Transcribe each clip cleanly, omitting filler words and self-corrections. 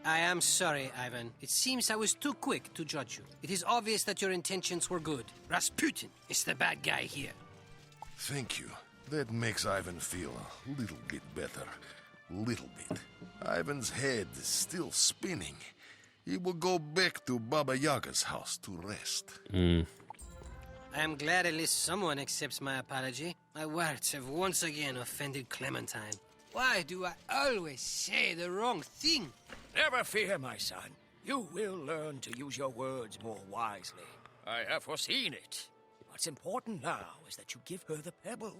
I am sorry, Ivan. It seems I was too quick to judge you. It is obvious that your intentions were good. Rasputin is the bad guy here. Thank you. That makes Ivan feel a little bit better. Little bit. Ivan's head is still spinning. He will go back to Baba Yaga's house to rest. I am glad at least someone accepts my apology. My words have once again offended Clementine. Why do I always say the wrong thing? Never fear, my son. You will learn to use your words more wisely. I have foreseen it. What's important now is that you give her the pebble.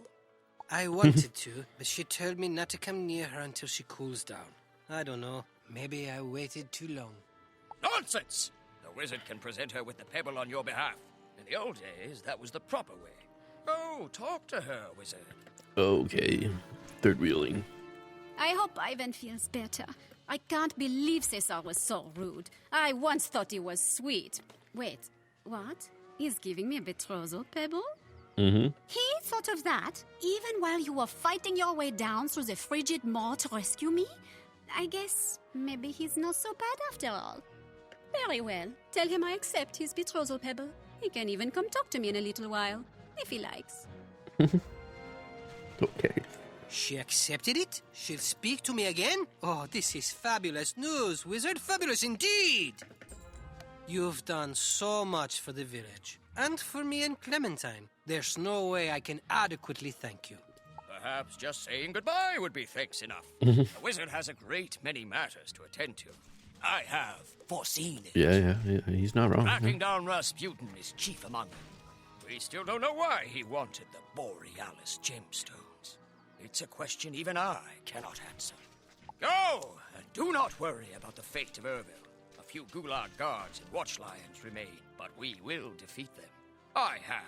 I wanted to, but she told me not to come near her until she cools down. I don't know. Maybe I waited too long. Nonsense! The wizard can present her with the pebble on your behalf. In the old days, that was the proper way. Oh, talk to her, wizard. Okay. Third wheeling. I hope Ivan feels better. I can't believe Cesar was so rude. I once thought he was sweet. Wait, what? He's giving me a betrothal pebble? Mm-hmm. He thought of that even while you were fighting your way down through the frigid moor to rescue me? I guess maybe he's not so bad after all. Very well. Tell him I accept his betrothal pebble. He can even come talk to me in a little while, if he likes. Okay. She accepted it? She'll speak to me again? Oh, this is fabulous news, Wizard. Fabulous indeed! You've done so much for the village. And for me and Clementine. There's no way I can adequately thank you. Perhaps just saying goodbye would be thanks enough. The wizard has a great many matters to attend to. I have foreseen it. Yeah, he's not wrong. Tracking down Rasputin is chief among them. We still don't know why he wanted the Borealis gemstones. It's a question even I cannot answer. Go, and do not worry about the fate of Erbil. A few Gulag guards and watch lions remain, but we will defeat them. I have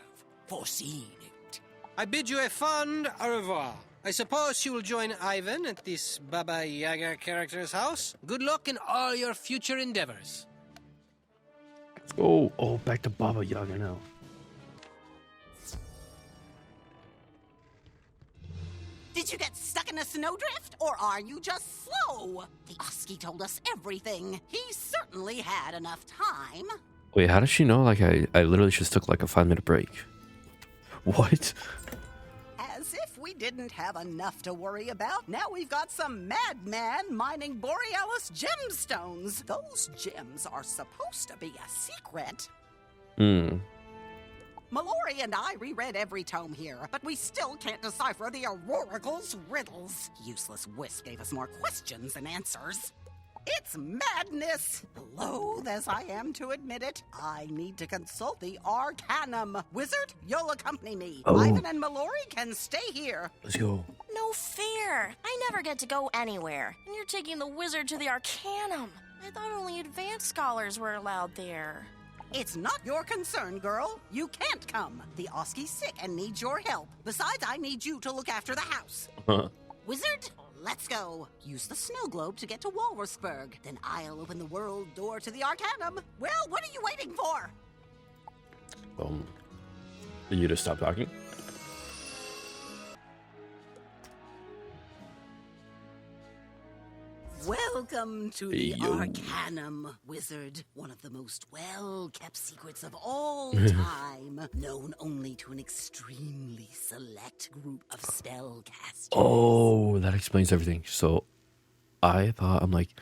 foreseen it. I bid you a fond au revoir. I suppose you will join Ivan at this Baba Yaga character's house. Good luck in all your future endeavors. Oh, back to Baba Yaga now. Did you get stuck in a snowdrift, or are you just slow? The Oski told us everything. He certainly had enough time. Wait, how does she know? Like, I literally just took like a 5-minute break. What? As if we didn't have enough to worry about. Now we've got some madman mining Borealis gemstones. Those gems are supposed to be a secret. Mallory and I reread every tome here, but we still can't decipher the Auroracle's riddles. Useless Wisp gave us more questions than answers. It's madness! Loath as I am to admit it, I need to consult the arcanum. Wizard, you'll accompany me. Ivan and Mallory can stay here. Let's go. No fair. I never get to go anywhere. And you're taking the wizard to the arcanum. I thought only advanced scholars were allowed there. It's not your concern, girl. You can't come. The Oski's sick and needs your help. Besides, I need you to look after the house. Wizard, let's go. Use the snow globe to get to Walrusburg. Then I'll open the world door to the Arcanum. Well, what are you waiting for? You just stop talking? Welcome to the Yo. Arcanum, Wizard. One of the most well-kept secrets of all time. Known only to an extremely select group of spellcasters. Oh, that explains everything. So, I'm like,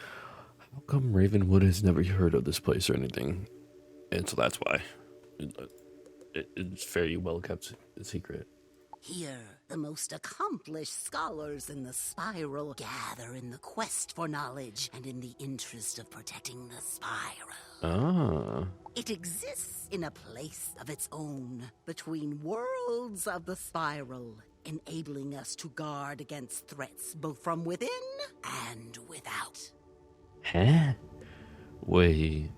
how come Ravenwood has never heard of this place or anything? And so that's why. It's very well kept secret. Here, the most accomplished scholars in the spiral gather in the quest for knowledge and in the interest of protecting the spiral. It exists in a place of its own, between worlds of the spiral, enabling us to guard against threats both from within and without. Huh? Wait.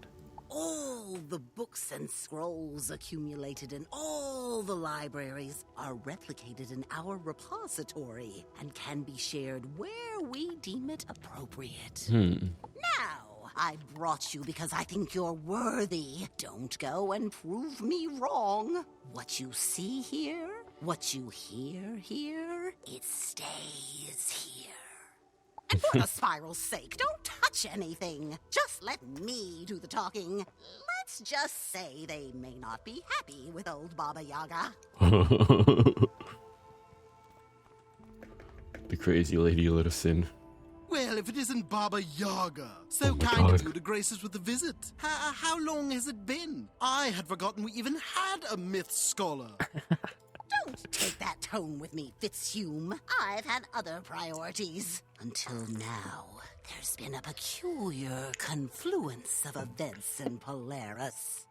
All the books and scrolls accumulated in all the libraries are replicated in our repository and can be shared where we deem it appropriate. Now, I brought you because I think you're worthy. Don't go and prove me wrong. What you see here, what you hear here, it stays here. And for the spiral's sake, don't touch anything. Just let me do the talking. Let's just say they may not be happy with old Baba Yaga. The crazy lady let us in. Well, if it isn't Baba Yaga. So Oh my kind of God. you to grace us with a visit. How long has it been? I had forgotten we even had a myth scholar. Don't take that tone with me, Fitzhume. I've had other priorities. Until now, there's been a peculiar confluence of events in Polaris.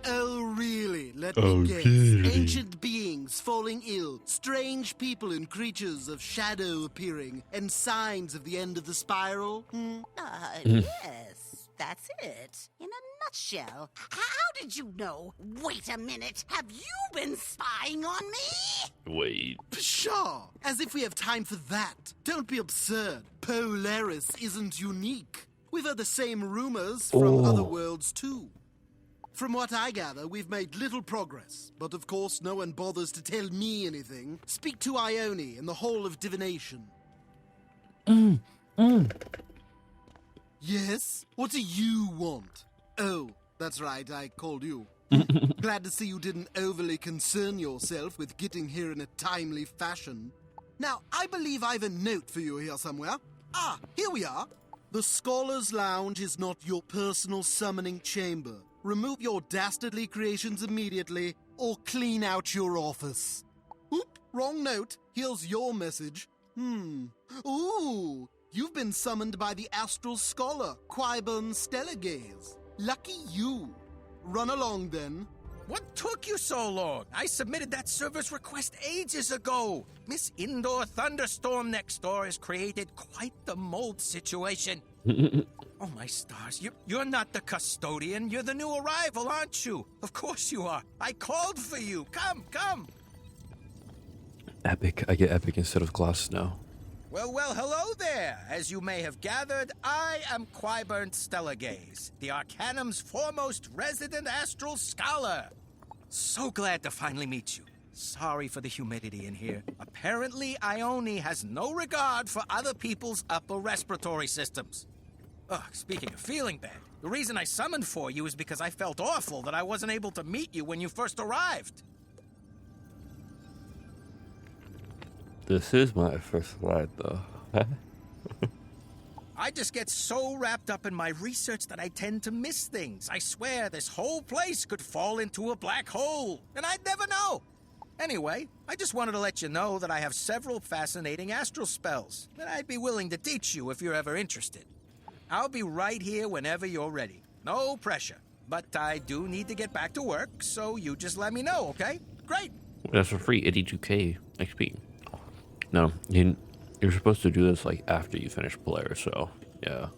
Oh, really? Let Oh, me guess. really? Ancient beings falling ill, strange people and creatures of shadow appearing, and signs of the end of the spiral? Yes, that's it. In a nutshell. How did you know? Wait a minute. Have you been spying on me? Wait. Pshaw! As if we have time for that. Don't be absurd. Polaris isn't unique. We've heard the same rumors from other worlds, too. From what I gather, we've made little progress. But of course, no one bothers to tell me anything. Speak to Ione in the Hall of Divination. Yes? What do you want? Oh, that's right, I called you. Glad to see you didn't overly concern yourself with getting here in a timely fashion. Now, I believe I've a note for you here somewhere. Ah, here we are. The Scholar's Lounge is not your personal summoning chamber. Remove your dastardly creations immediately, or clean out your office. Oop, wrong note. Here's your message. Ooh, you've been summoned by the Astral Scholar, Quibern Stellagaze. Lucky you. Run along, then. What took you so long? I submitted that service request ages ago. Miss Indoor Thunderstorm next door has created quite the mold situation. Oh, my stars. You're not the custodian. You're the new arrival, aren't you? Of course you are. I called for you. Come. Epic. I get epic instead of glasses now. Well, hello there. As you may have gathered, I am Quibern Stellagaze, the Arcanum's foremost resident astral scholar. So glad to finally meet you. Sorry for the humidity in here. Apparently, Ione has no regard for other people's upper respiratory systems. Ugh, speaking of feeling bad, the reason I summoned for you is because I felt awful that I wasn't able to meet you when you first arrived. This is my first slide, though. I just get so wrapped up in my research that I tend to miss things. I swear this whole place could fall into a black hole, and I'd never know. Anyway, I just wanted to let you know that I have several fascinating astral spells that I'd be willing to teach you if you're ever interested. I'll be right here whenever you're ready. No pressure. But I do need to get back to work, so you just let me know, okay? Great. That's for free. 82k XP. No, you're supposed to do this like after you finish Polaris, so yeah.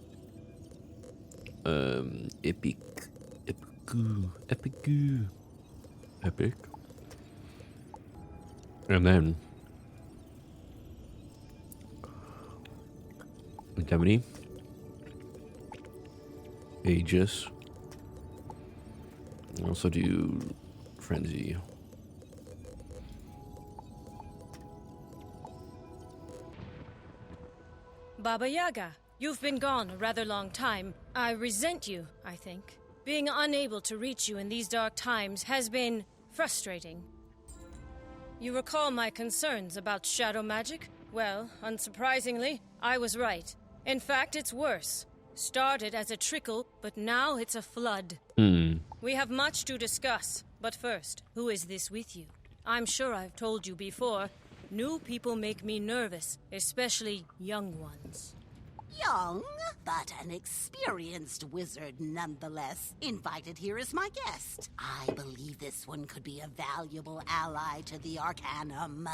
Epic. And then Indemnity, Aegis. I also do Frenzy. Baba Yaga, you've been gone a rather long time. I resent you, I think. Being unable to reach you in these dark times has been frustrating. You recall my concerns about shadow magic? Well, unsurprisingly, I was right. In fact, it's worse. Started as a trickle, but now it's a flood. We have much to discuss, but first, who is this with you? I'm sure I've told you before, new people make me nervous, especially young ones. Young, but an experienced wizard nonetheless. Invited here as my guest. I believe this one could be a valuable ally to the Arcanum.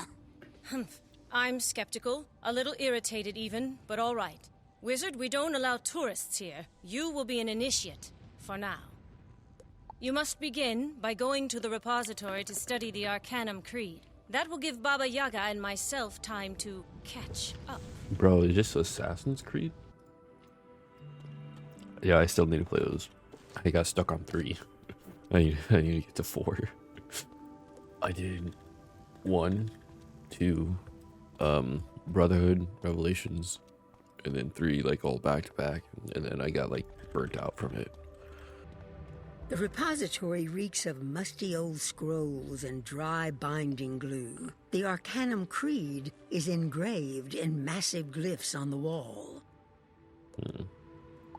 I'm skeptical, a little irritated even, but all right. Wizard, we don't allow tourists here. You will be an initiate, for now. You must begin by going to the repository to study the Arcanum Creed. That will give Baba Yaga and myself time to catch up. Bro, is this Assassin's Creed? Yeah, I still need to play those. I got stuck on 3. I need to get to 4. I did 1, 2, Brotherhood, Revelations, and then 3 like all back to back, and then I got like burnt out from it. The repository reeks of musty old scrolls and dry binding glue. The Arcanum Creed is engraved in massive glyphs on the wall.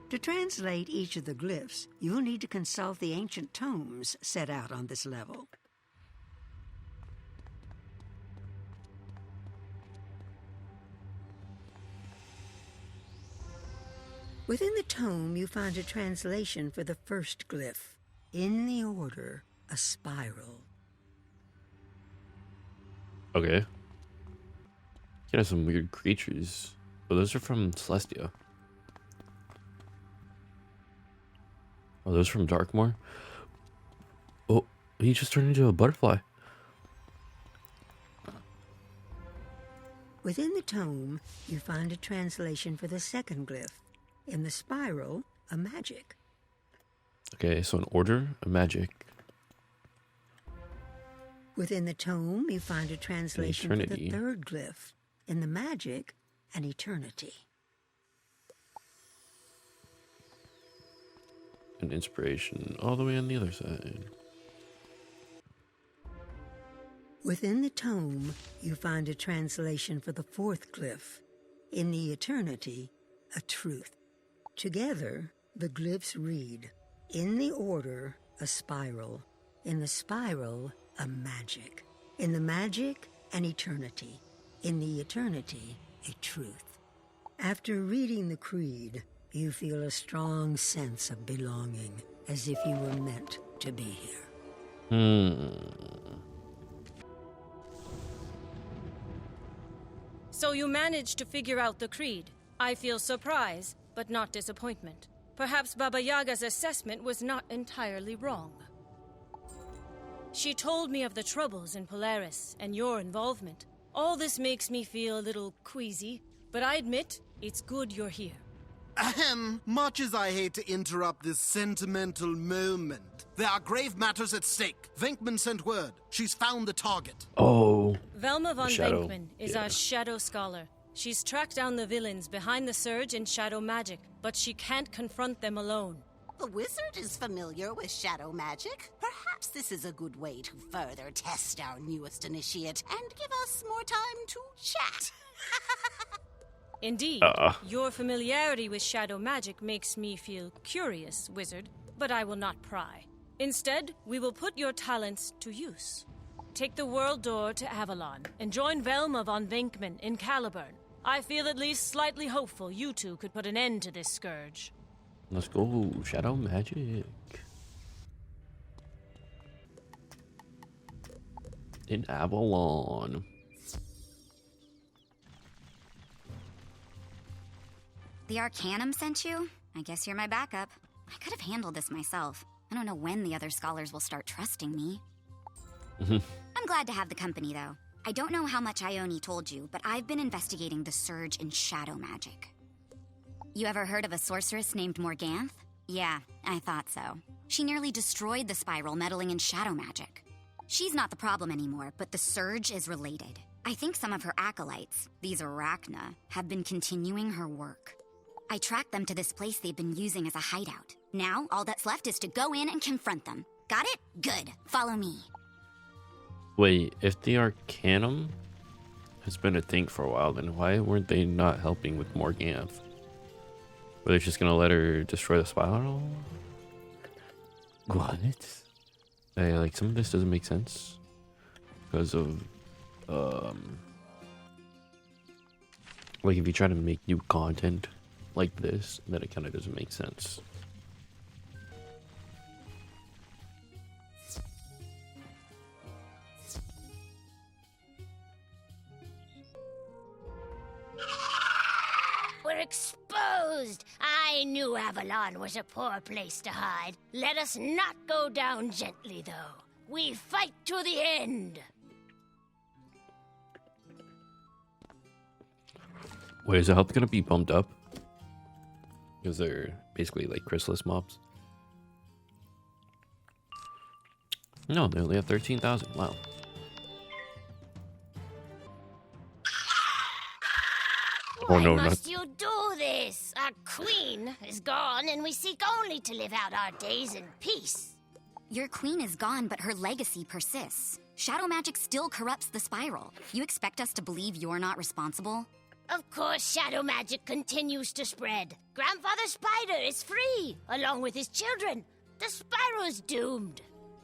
To translate each of the glyphs, you'll need to consult the ancient tomes set out on this level. Within the tome, you find a translation for the first glyph. In the order, a spiral. Okay. You know, some weird creatures. Oh, those are from Celestia. Oh, those from Darkmoor? Oh, he just turned into a butterfly. Within the tome, you find a translation for the second glyph. In the spiral, a magic. Okay, so an order, a magic. Within the tome, you find a translation for the eternity. third glyph. In the magic, an eternity. An inspiration all the way on the other side. Within the tome, you find a translation for the fourth glyph. In the eternity, a truth. Together, the glyphs read, in the order, a spiral. In the spiral, a magic. In the magic, an eternity. In the eternity, a truth. After reading the creed, you feel a strong sense of belonging, as if you were meant to be here. So you managed to figure out the creed. I feel surprise, but not disappointment. Perhaps Baba Yaga's assessment was not entirely wrong. She told me of the troubles in Polaris and your involvement. All this makes me feel a little queasy, but I admit it's good you're here. Ahem. Much as I hate to interrupt this sentimental moment, there are grave matters at stake. Venkman sent word. She's found the target. Oh. Velma von Shadow. Venkman is Yeah. our shadow scholar. She's tracked down the villains behind the surge in shadow magic, but she can't confront them alone. The wizard is familiar with shadow magic. Perhaps this is a good way to further test our newest initiate and give us more time to chat. Indeed, your familiarity with shadow magic makes me feel curious, wizard, but I will not pry. Instead, we will put your talents to use. Take the world door to Avalon and join Velma von Venkman in Caliburn. I feel at least slightly hopeful you two could put an end to this scourge. Let's go, shadow magic. In Avalon. The Arcanum sent you? I guess you're my backup. I could have handled this myself. I don't know when the other scholars will start trusting me. I'm glad to have the company, though. I don't know how much Ione told you, but I've been investigating the surge in shadow magic. You ever heard of a sorceress named Morganth? Yeah, I thought so. She nearly destroyed the spiral meddling in shadow magic. She's not the problem anymore, but the surge is related. I think some of her acolytes, these Arachna, have been continuing her work. I tracked them to this place they've been using as a hideout. Now, all that's left is to go in and confront them. Got it? Good. Follow me. Wait, if the Arcanum has been a thing for a while, then why weren't they not helping with Morganth? Were they just gonna let her destroy the spiral? What? Hey, like, some of this doesn't make sense because of like, if you try to make new content like this, then it kind of doesn't make sense. We're exposed! I knew Avalon was a poor place to hide. Let us not go down gently, though. We fight to the end! Wait, is the health gonna be bumped up? Because they're basically like chrysalis mobs. No, they only have 13,000. Wow. Oh no, Why not. must you do this? Our queen is gone, and we seek only to live out our days in peace. Your queen is gone, but her legacy persists. Shadow magic still corrupts the spiral. You expect us to believe you're not responsible? Of course, shadow magic continues to spread. Grandfather Spider is free, along with his children. The spiral's doomed.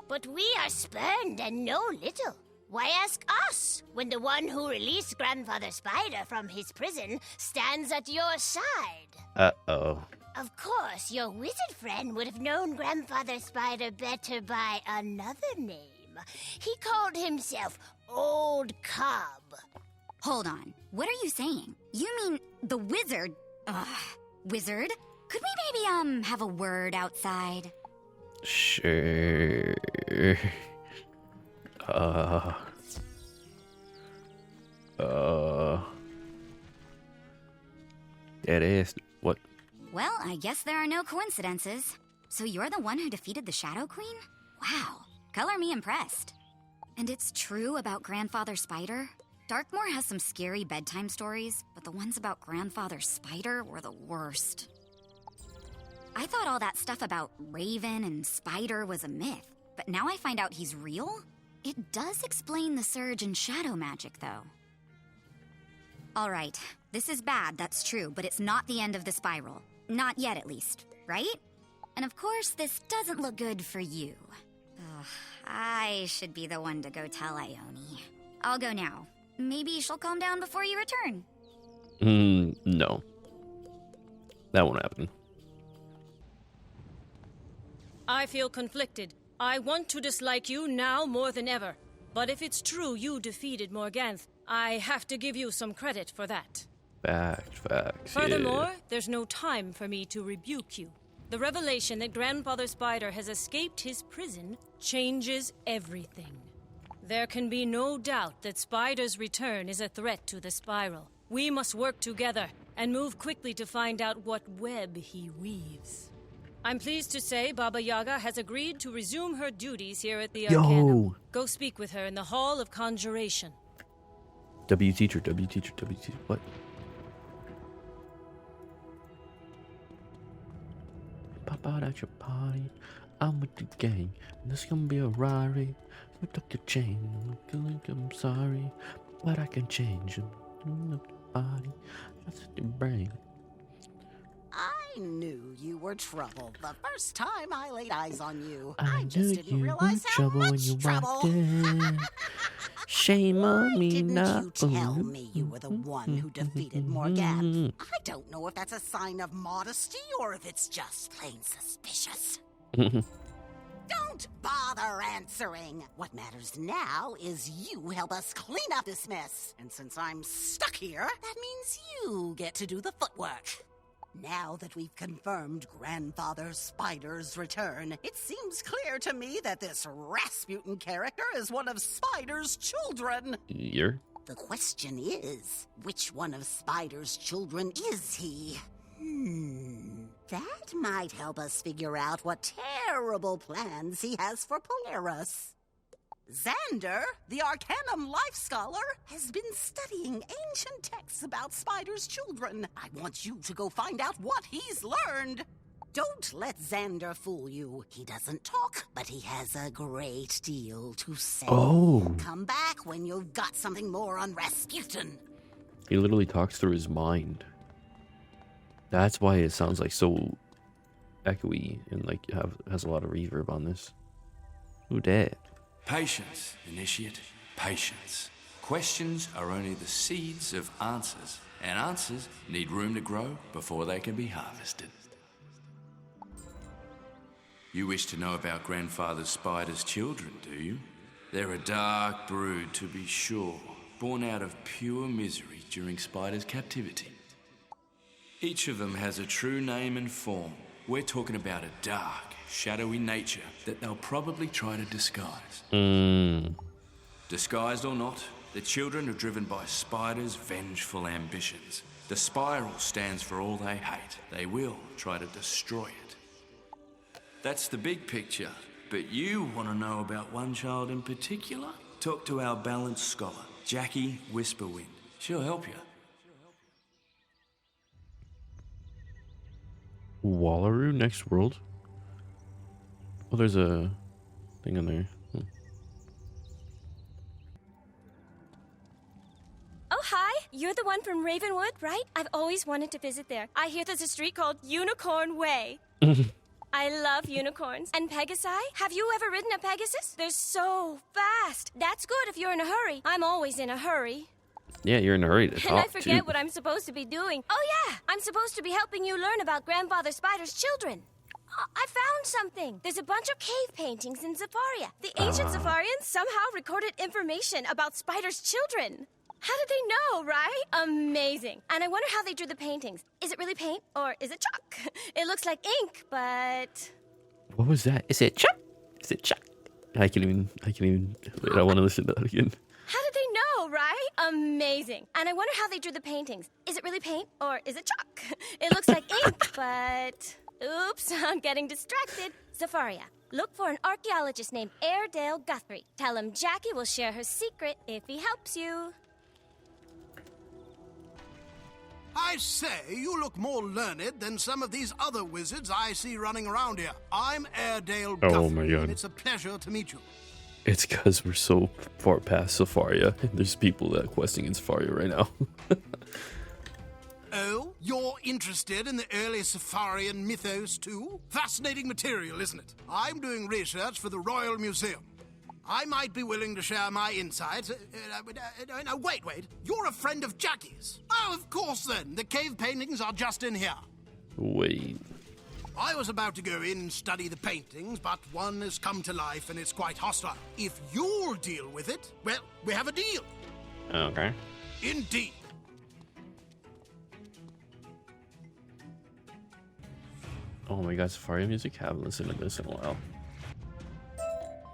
But we are spurned and know little. Why ask us, when the one who released Grandfather Spider from his prison stands at your side? Uh-oh. Of course, your wizard friend would have known Grandfather Spider better by another name. He called himself Old Cobb. Hold on. What are you saying? You mean the wizard? Wizard? Could we maybe, have a word outside? Sure. It is. What? Well, I guess there are no coincidences. So you're the one who defeated the Shadow Queen? Wow. Color me impressed. And it's true about Grandfather Spider? Darkmoor has some scary bedtime stories, but the ones about Grandfather Spider were the worst. I thought all that stuff about Raven and Spider was a myth, but now I find out he's real? It does explain the surge in shadow magic, though. All right, this is bad, that's true, but it's not the end of the spiral. Not yet, at least, right? And of course, this doesn't look good for you. Ugh, I should be the one to go tell Ione. I'll go now. Maybe she'll calm down before you return. No. That won't happen. I feel conflicted. I want to dislike you now more than ever. But if it's true you defeated Morganth, I have to give you some credit for that. Facts. Furthermore, there's no time for me to rebuke you. The revelation that Grandfather Spider has escaped his prison changes everything. There can be no doubt that Spider's return is a threat to the spiral. We must work together and move quickly to find out what web he weaves. I'm pleased to say Baba Yaga has agreed to resume her duties here at the Arcanum. Go speak with her in the Hall of Conjuration. W teacher. What? Pop out at your party. I'm with the gang. This gonna be a Rari. We took your chain. I'm sorry, but I can change you. Body, that's your brain. I knew you were trouble the first time I laid eyes on you. I just knew didn't you realize were how trouble when much you trouble. walked in. Shame on me Didn't not. you tell me you were the one who defeated Morganth? I don't know if that's a sign of modesty or if it's just plain suspicious. Don't bother answering. What matters now is you help us clean up this mess. And since I'm stuck here, that means you get to do the footwork. Now that we've confirmed Grandfather Spider's return, it seems clear to me that this Rasputin character is one of Spider's children. You're? The question is, which one of Spider's children is he? That might help us figure out what terrible plans he has for Polaris. Xander, the Arcanum Life Scholar, has been studying ancient texts about Spider's children. I want you to go find out what he's learned. Don't let Xander fool you. He doesn't talk, but he has a great deal to say. Oh. Come back when you've got something more on Rasputin. He literally talks through his mind. That's why it sounds like so echoey and like has a lot of reverb on this. Who dat? Patience, initiate, patience. Questions are only the seeds of answers, and answers need room to grow before they can be harvested. You wish to know about Grandfather Spider's children, do you? They're a dark brood, to be sure, born out of pure misery during Spider's captivity. Each of them has a true name and form. We're talking about a dark, shadowy nature that they'll probably try to disguise. Disguised or not, the children are driven by Spider's vengeful ambitions. The spiral stands for all they hate. They will try to destroy it. That's the big picture. But you want to know about one child in particular? Talk to our balanced scholar, Jackie Whisperwind. She'll help you. Wallaroo next world? Oh, there's a thing in there. Oh, hi. You're the one from Ravenwood, right? I've always wanted to visit there. I hear there's a street called Unicorn Way. I love unicorns. And Pegasi? Have you ever ridden a Pegasus? They're so fast. That's good if you're in a hurry. I'm always in a hurry. Yeah, you're in a hurry to talk, And I forget too. what I'm supposed to be doing. Oh, yeah. I'm supposed to be helping you learn about Grandfather Spider's children. I found something. There's a bunch of cave paintings in Zafaria. The ancient Zafarians somehow recorded information about Spider's children. How did they know, right? Amazing. And I wonder how they drew the paintings. Is it really paint or is it chalk? It looks like ink, but... What was that? Is it Chuck? Is it Chuck? I can't even. Wait, I want to listen to that again. How did they know, right? Amazing. And I wonder how they drew the paintings. Is it really paint or is it chalk? It looks like ink, but... Oops, I'm getting distracted. Zafaria, look for an archaeologist named Airedale Guthrie. Tell him Jackie will share her secret if he helps you. I say, you look more learned than some of these other wizards I see running around here. I'm Airedale Guthrie. Oh my god. And it's a pleasure to meet you. It's because we're so far past Safaria. There's people that are questing in Safaria right now. Oh, you're interested in the early Safarian mythos too? Fascinating material, isn't it? I'm doing research for the Royal Museum. I might be willing to share my insights. No, wait. You're a friend of Jackie's. Oh, of course then. The cave paintings are just in here. Wait. I was about to go in and study the paintings, but one has come to life and it's quite hostile. If you'll deal with it, well, we have a deal. Okay. Indeed. Oh my god, Safaria music. Haven't listened to this in a while.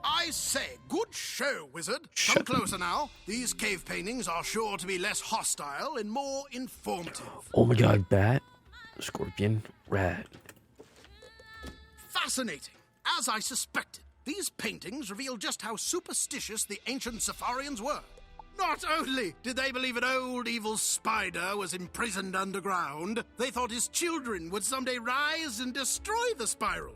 I say, good show, wizard. Come closer now. These cave paintings are sure to be less hostile and more informative. Oh my god, bat, scorpion, rat. Fascinating. As I suspected, these paintings reveal just how superstitious the ancient Safarians were. Not only did they believe an old evil spider was imprisoned underground, they thought his children would someday rise and destroy the spiral.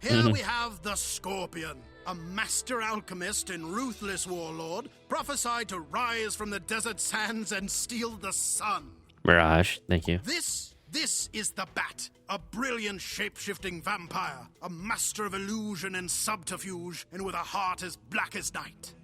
Here we have the Scorpion, a master alchemist and ruthless warlord, prophesied to rise from the desert sands and steal the sun. Mirage, thank you. This is the Bat, a brilliant shape-shifting vampire, a master of illusion and subterfuge, and with a heart as black as night.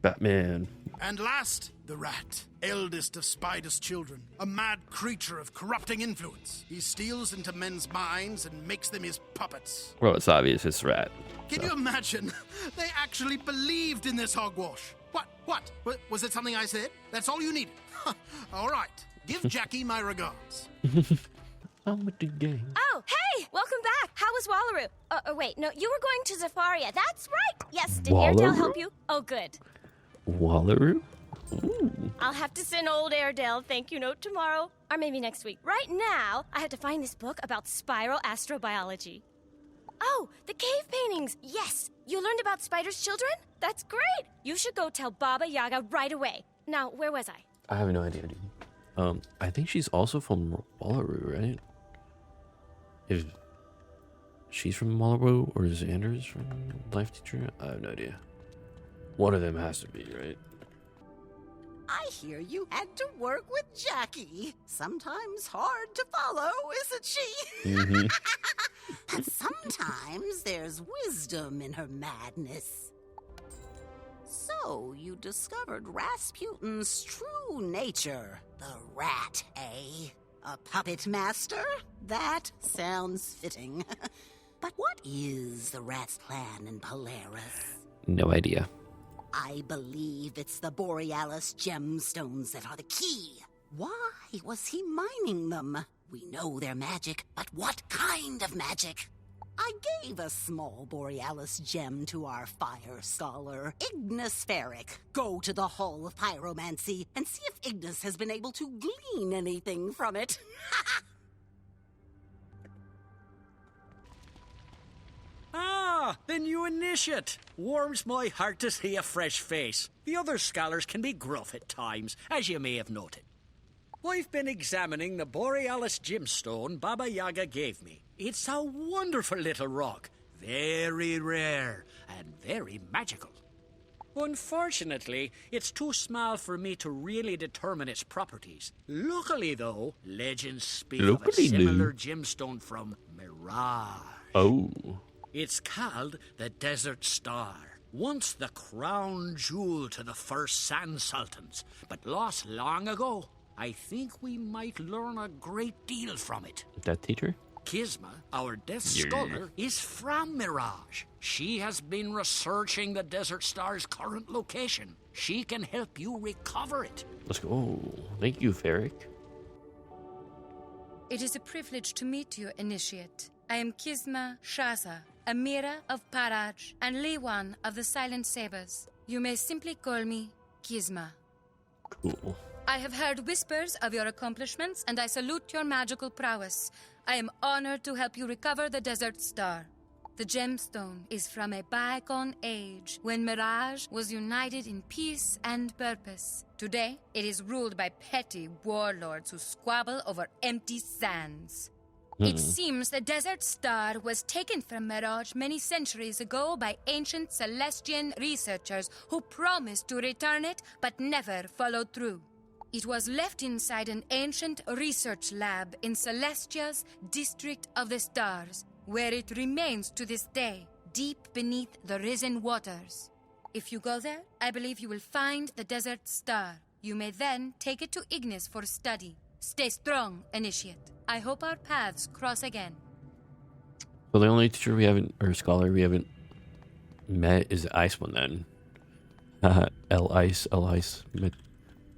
Batman. And last, the Rat, eldest of Spider's children, a mad creature of corrupting influence. He steals into men's minds and makes them his puppets. Well, it's obvious it's rat. Can you imagine? They actually believed in this hogwash. What? Was it something I said? That's all you needed. All right. Give Jackie my regards. I'm with the gang. Oh, hey! Welcome back. How was Wallaroo? Wait, no, you were going to Zafaria. That's right. Yes, did Airedale help you? Oh, good. Wallaroo? Ooh. I'll have to send old Airedale thank you note tomorrow, or maybe next week. Right now, I have to find this book about spiral astrobiology. Oh, the cave paintings! Yes! You learned about Spider's children? That's great! You should go tell Baba Yaga right away. Now, where was I? I have no idea, dude. I think she's also from Wallaroo, right? If she's from Wallaroo or Xander's from Life Teacher, I have no idea. One of them has to be, right? I hear you had to work with Jackie. Sometimes hard to follow, isn't she? Mm-hmm. And sometimes there's wisdom in her madness. So you discovered Rasputin's true nature. The rat, eh? A puppet master? That sounds fitting. But what is the rat's plan in Polaris? No idea. I believe it's the Borealis gemstones that are the key. Why was he mining them? We know they're magic, but what kind of magic? I gave a small Borealis gem to our fire scholar, Ignis Ferric. Go to the Hall of Pyromancy and see if Ignis has been able to glean anything from it. Ah, the new initiate. Warms my heart to see a fresh face. The other scholars can be gruff at times, as you may have noted. I've been examining the Borealis gemstone Baba Yaga gave me. It's a wonderful little rock, very rare and very magical. Unfortunately, it's too small for me to really determine its properties. Luckily, though, legends speak of a similar gemstone from Mirage. Oh. It's called the Desert Star. Once the crown jewel to the first Sand Sultans, but lost long ago. I think we might learn a great deal from it. That teacher? Kisma, our death scholar, is from Mirage. She has been researching the Desert Star's current location. She can help you recover it. Let's go. Oh, thank you, Ferric. It is a privilege to meet you, Initiate. I am Kisma Shaza, Amira of Paraj and Lewan of the Silent Sabers. You may simply call me Kisma. Cool. I have heard whispers of your accomplishments, and I salute your magical prowess. I am honored to help you recover the Desert Star. The gemstone is from a bygone age when Mirage was united in peace and purpose. Today, it is ruled by petty warlords who squabble over empty sands. It seems the Desert Star was taken from Mirage many centuries ago by ancient Celestian researchers who promised to return it but never followed through. It was left inside an ancient research lab in Celestia's District of the Stars, where it remains to this day, deep beneath the risen waters. If you go there, I believe you will find the Desert Star. You may then take it to Ignis for study. Stay strong, Initiate. I hope our paths cross again. So the only teacher we haven't, or scholar we haven't met is the Ice one then. L-Ice,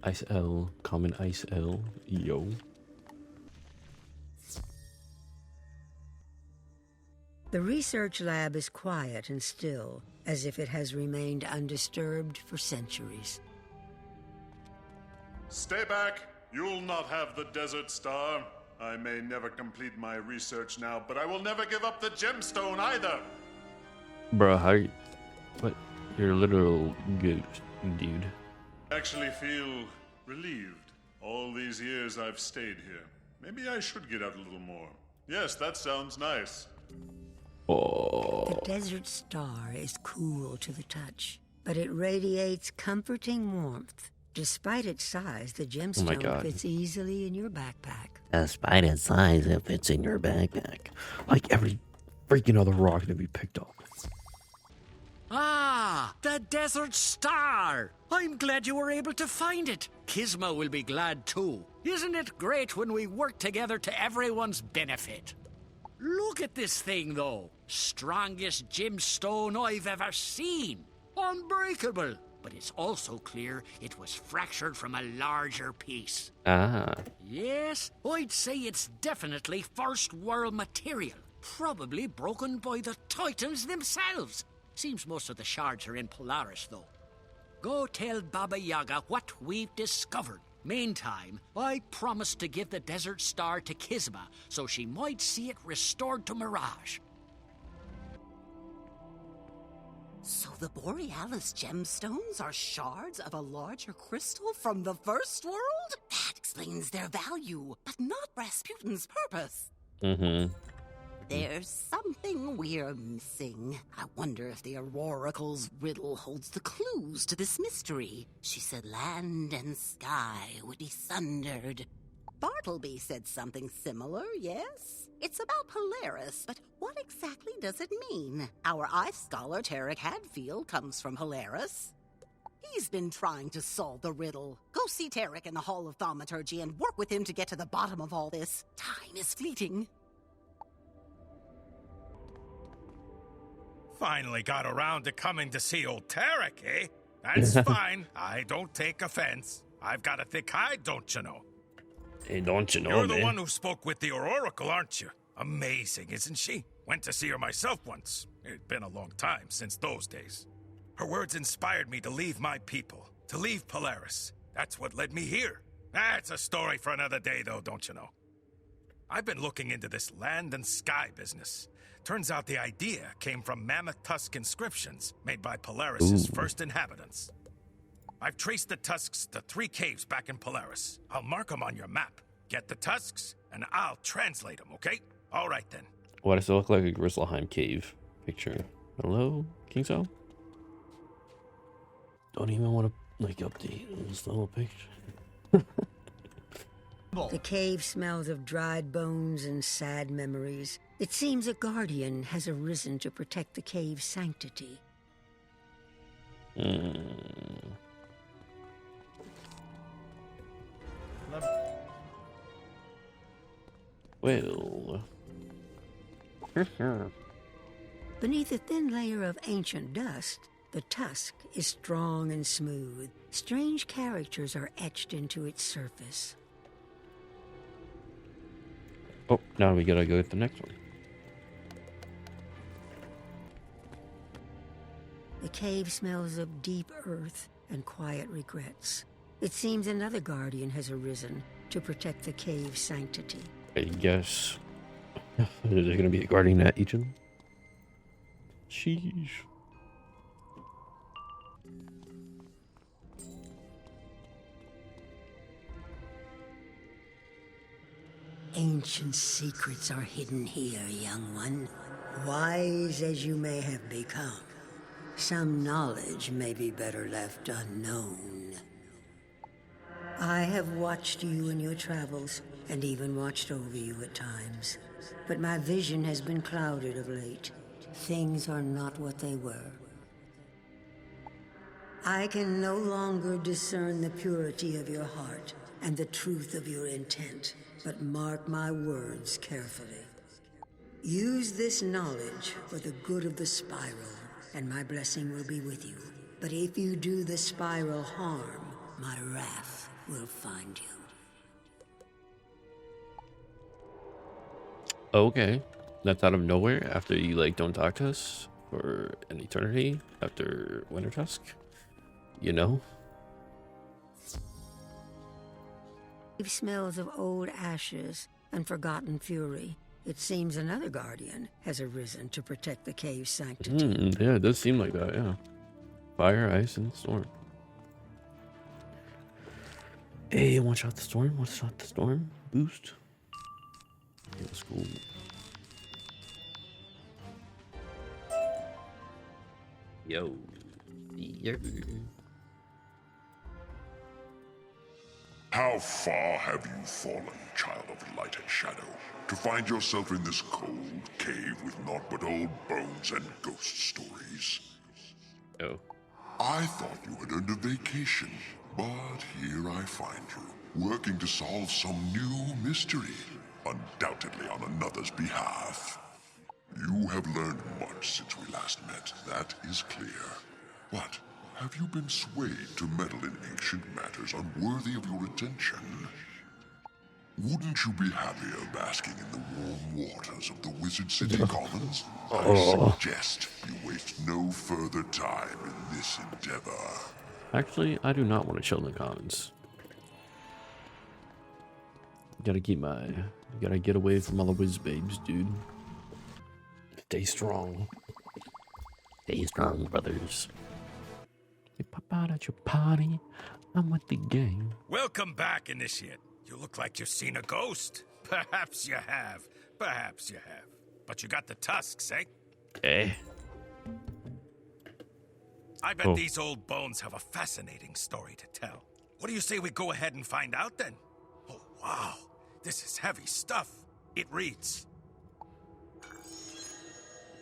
Ice L, common Ice L, yo. The research lab is quiet and still, as if it has remained undisturbed for centuries. Stay back. You'll not have the Desert Star. I may never complete my research now, but I will never give up the gemstone either. Bro, how you... What? You're a literal good dude. Actually feel relieved. All these years I've stayed here. Maybe I should get out a little more. Yes, that sounds nice. Oh. The Desert Star is cool to the touch, but it radiates comforting warmth. Despite its size, the gemstone fits easily in your backpack. Despite its size, it fits in your backpack. Like every freaking other rock that we picked up. Ah, the Desert Star! I'm glad you were able to find it. Kisma will be glad too. Isn't it great when we work together to everyone's benefit? Look at this thing, though. Strongest gemstone I've ever seen. Unbreakable. But it's also clear it was fractured from a larger piece. Ah. Yes, I'd say it's definitely first world material. Probably broken by the Titans themselves. Seems most of the shards are in Polaris, though. Go tell Baba Yaga what we've discovered. Meantime, I promised to give the Desert Star to Kisma so she might see it restored to Mirage. So the Borealis gemstones are shards of a larger crystal from the first world? That explains their value, but not Rasputin's purpose. There's something we're missing. I wonder if the Auroracle's riddle holds the clues to this mystery. She said land and sky would be sundered. Bartleby said something similar, yes? It's about Polaris, but what exactly does it mean? Our ice scholar, Tarek Hadfield, comes from Polaris. He's been trying to solve the riddle. Go see Tarek in the Hall of Thaumaturgy and work with him to get to the bottom of all this. Time is fleeting. Finally got around to coming to see old Tarek, eh? That's fine. I don't take offense. I've got a thick hide, don't you know? Hey, don't you know, You're the one who spoke with the Aurorical, aren't you? Amazing, isn't she? Went to see her myself once. It'd been a long time since those days. Her words inspired me to leave my people, to leave Polaris. That's what led me here. That's a story for another day, though, don't you know? I've been looking into this land and sky business. Turns out the idea came from mammoth tusk inscriptions made by Polaris's first inhabitants. I've traced the tusks to 3 caves back in Polaris. I'll mark them on your map. Get the tusks, and I'll translate them, okay? All right, then. Why does it look like a Grizzleheim cave picture? Hello, King Cell? Don't even want to, like, update this little picture. The cave smells of dried bones and sad memories. It seems a guardian has arisen to protect the cave's sanctity. Well. Beneath a thin layer of ancient dust, the tusk is strong and smooth. Strange characters are etched into its surface. Oh, now we gotta go to the next one. The cave smells of deep earth and quiet regrets. It seems another guardian has arisen to protect the cave's sanctity. I guess. Is there gonna be a guardian at each of them? Sheesh. Ancient secrets are hidden here, young one. Wise as you may have become, some knowledge may be better left unknown. I have watched you in your travels, and even watched over you at times. But my vision has been clouded of late. Things are not what they were. I can no longer discern the purity of your heart and the truth of your intent. But mark my words carefully. Use this knowledge for the good of the spiral, and my blessing will be with you. But if you do the spiral harm, my wrath will find you. Okay. That's out of nowhere after you, like, don't talk to us for an eternity after Winter Tusk? You know? It smells of old ashes and forgotten fury. It seems another guardian has arisen to protect the cave's sanctity. Yeah, it does seem like that, yeah. Fire, ice, and storm. Hey, one shot the storm, one shot the storm. Boost. Yeah, that's cool. Yo. Yo. How far have you fallen, child of light and shadow, to find yourself in this cold cave with naught but old bones and ghost stories? Oh. I thought you had earned a vacation, but here I find you, working to solve some new mystery, undoubtedly on another's behalf. You have learned much since we last met, that is clear. But have you been swayed to meddle in ancient matters unworthy of your attention? Wouldn't you be happier basking in the warm waters of the Wizard City Commons? I suggest you waste no further time in this endeavor. Actually, I do not want to chill in the Commons. Gotta get away from all the whiz babes, dude. Stay strong. Stay strong, brothers. You pop out at your party. I'm with the gang. Welcome back, Initiate. You look like you've seen a ghost. Perhaps you have. Perhaps you have. But you got the tusks, eh? Okay. I bet these old bones have a fascinating story to tell. What do you say we go ahead and find out then? Oh, wow. This is heavy stuff. It reads: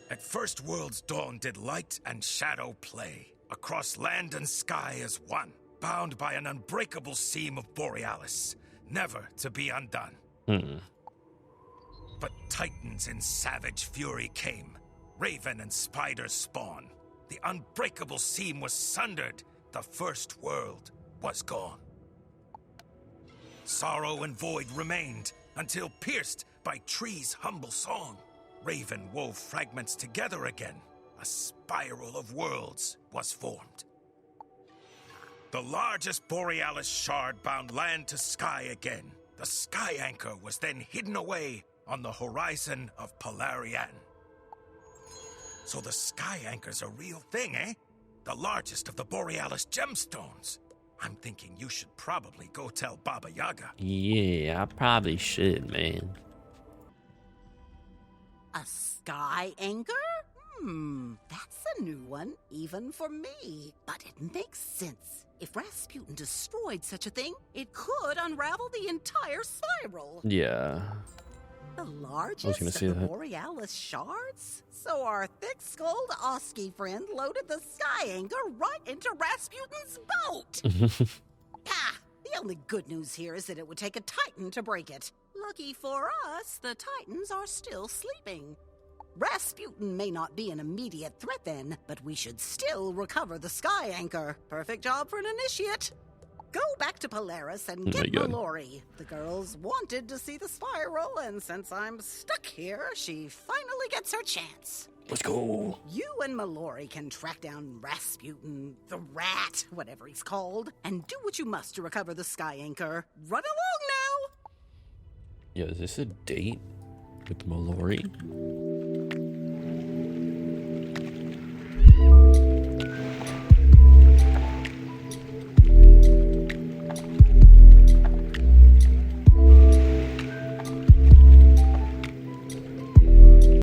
At first world's dawn did light and shadow play, across land and sky as one, bound by an unbreakable seam of Borealis, never to be undone. But titans in savage fury came, raven and spider spawn. The unbreakable seam was sundered, the first world was gone. Sorrow and void remained, until pierced by tree's humble song, raven wove fragments together again. A spiral of worlds was formed. The largest Borealis shard bound land to sky again. The sky anchor was then hidden away on the horizon of Polarian. So the sky anchor's a real thing, eh? The largest of the Borealis gemstones. I'm thinking you should probably go tell Baba Yaga. Yeah, I probably should, man. A sky anchor? That's a new one, even for me. But it makes sense. If Rasputin destroyed such a thing, it could unravel the entire spiral. Yeah. The largest of the Borealis shards? So our thick-skulled Oski friend loaded the sky anchor right into Rasputin's boat! The only good news here is that it would take a Titan to break it. Lucky for us, the Titans are still sleeping. Rasputin may not be an immediate threat then, but we should still recover the sky anchor. Perfect job for an initiate. Go back to Polaris and get Mallory. The girls wanted to see the spiral, and since I'm stuck here, she finally gets her chance. Let's go. You and Mallory can track down Rasputin, the rat, whatever he's called, and do what you must to recover the sky anchor. Run along now! Yeah, is this a date with Mallory?